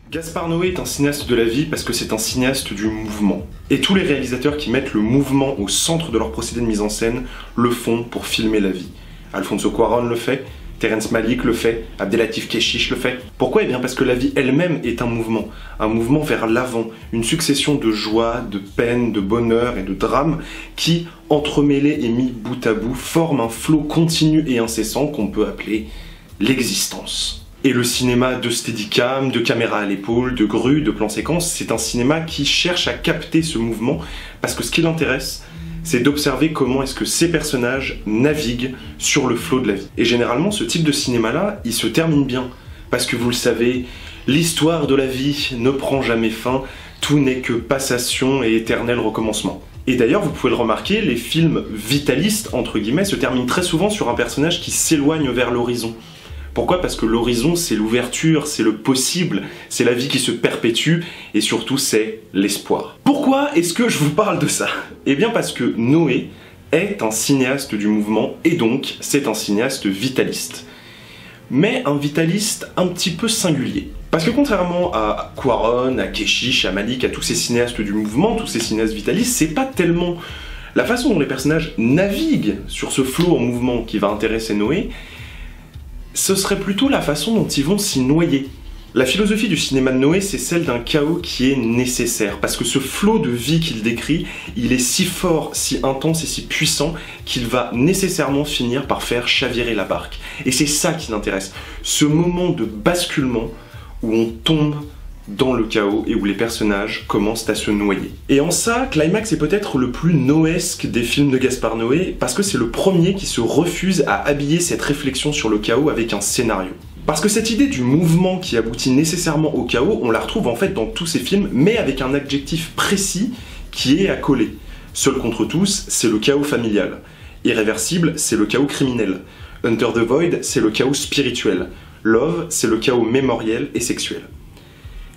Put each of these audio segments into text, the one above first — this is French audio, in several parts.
Gaspard Noé est un cinéaste de la vie parce que c'est un cinéaste du mouvement. Et tous les réalisateurs qui mettent le mouvement au centre de leur procédé de mise en scène le font pour filmer la vie. Alfonso Cuarón le fait, Terrence Malick le fait, Abdelatif Kechiche le fait. Pourquoi? Eh bien parce que la vie elle-même est un mouvement vers l'avant, une succession de joie, de peine, de bonheur et de drame qui, entremêlés et mis bout à bout, forment un flot continu et incessant qu'on peut appeler l'existence. Et le cinéma de steadicam, de caméra à l'épaule, de grue, de plan séquence, c'est un cinéma qui cherche à capter ce mouvement parce que ce qui l'intéresse, c'est d'observer comment est-ce que ces personnages naviguent sur le flot de la vie. Et généralement, ce type de cinéma-là, il se termine bien. Parce que vous le savez, l'histoire de la vie ne prend jamais fin, tout n'est que passation et éternel recommencement. Et d'ailleurs, vous pouvez le remarquer, les films vitalistes, entre guillemets, se terminent très souvent sur un personnage qui s'éloigne vers l'horizon. Pourquoi? Parce que l'horizon, c'est l'ouverture, c'est le possible, c'est la vie qui se perpétue, et surtout, c'est l'espoir. Pourquoi est-ce que je vous parle de ça? Eh bien parce que Noé est un cinéaste du mouvement, et donc, c'est un cinéaste vitaliste. Mais un vitaliste un petit peu singulier. Parce que contrairement à Cuarón, à Kechiche, à Malick, à tous ces cinéastes du mouvement, tous ces cinéastes vitalistes, c'est pas tellement la façon dont les personnages naviguent sur ce flot en mouvement qui va intéresser Noé, ce serait plutôt la façon dont ils vont s'y noyer. La philosophie du cinéma de Noé, c'est celle d'un chaos qui est nécessaire, parce que ce flot de vie qu'il décrit, il est si fort, si intense et si puissant qu'il va nécessairement finir par faire chavirer la barque. Et c'est ça qui l'intéresse, ce moment de basculement où on tombe dans le chaos et où les personnages commencent à se noyer. Et en ça, Climax est peut-être le plus noesque des films de Gaspard Noé, parce que c'est le premier qui se refuse à habiller cette réflexion sur le chaos avec un scénario. Parce que cette idée du mouvement qui aboutit nécessairement au chaos, on la retrouve en fait dans tous ces films, mais avec un adjectif précis qui est à coller. Seul contre tous, c'est le chaos familial. Irréversible, c'est le chaos criminel. Under the Void, c'est le chaos spirituel. Love, c'est le chaos mémoriel et sexuel.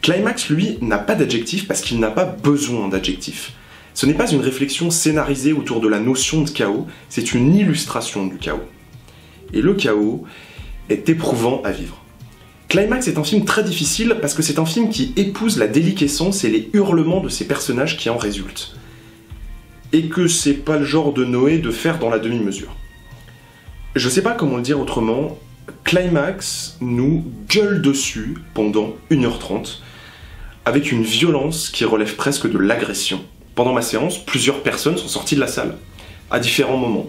Climax, lui, n'a pas d'adjectif parce qu'il n'a pas besoin d'adjectif. Ce n'est pas une réflexion scénarisée autour de la notion de chaos, c'est une illustration du chaos. Et le chaos est éprouvant à vivre. Climax est un film très difficile parce que c'est un film qui épouse la déliquescence et les hurlements de ses personnages qui en résultent. Et que c'est pas le genre de Noé de faire dans la demi-mesure. Je sais pas comment le dire autrement, Climax nous gueule dessus pendant 1h30 avec une violence qui relève presque de l'agression. Pendant ma séance, plusieurs personnes sont sorties de la salle, à différents moments.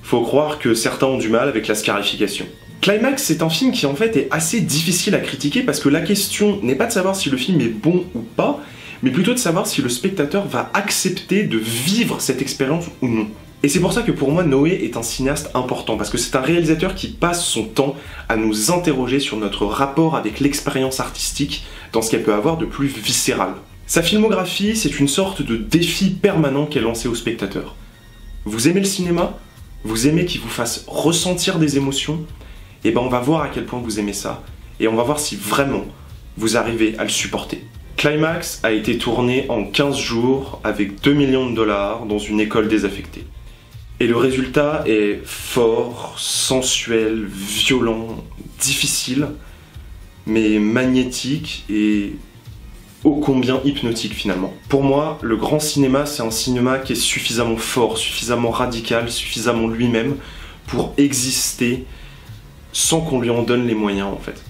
Faut croire que certains ont du mal avec la scarification. Climax, c'est un film qui en fait est assez difficile à critiquer parce que la question n'est pas de savoir si le film est bon ou pas, mais plutôt de savoir si le spectateur va accepter de vivre cette expérience ou non. Et c'est pour ça que pour moi Noé est un cinéaste important, parce que c'est un réalisateur qui passe son temps à nous interroger sur notre rapport avec l'expérience artistique dans ce qu'elle peut avoir de plus viscéral. Sa filmographie, c'est une sorte de défi permanent qu'elle lancé au spectateur. Vous aimez le cinéma? Vous aimez qu'il vous fasse ressentir des émotions? Et ben on va voir à quel point vous aimez ça, et on va voir si vraiment vous arrivez à le supporter. Climax a été tourné en 15 jours avec 2 millions de dollars dans une école désaffectée. Et le résultat est fort, sensuel, violent, difficile, mais magnétique et ô combien hypnotique finalement. Pour moi, le grand cinéma, c'est un cinéma qui est suffisamment fort, suffisamment radical, suffisamment lui-même pour exister sans qu'on lui en donne les moyens en fait.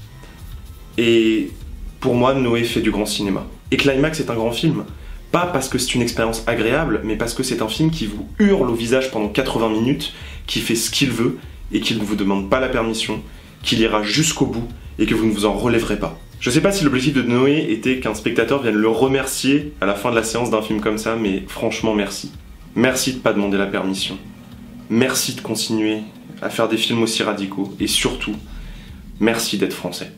Et pour moi, Noé fait du grand cinéma. Et Climax est un grand film. Pas parce que c'est une expérience agréable, mais parce que c'est un film qui vous hurle au visage pendant 80 minutes, qui fait ce qu'il veut, et qui ne vous demande pas la permission, qu'il ira jusqu'au bout, et que vous ne vous en relèverez pas. Je sais pas si l'objectif de Noé était qu'un spectateur vienne le remercier à la fin de la séance d'un film comme ça, mais franchement merci. Merci de pas demander la permission. Merci de continuer à faire des films aussi radicaux, et surtout, merci d'être français.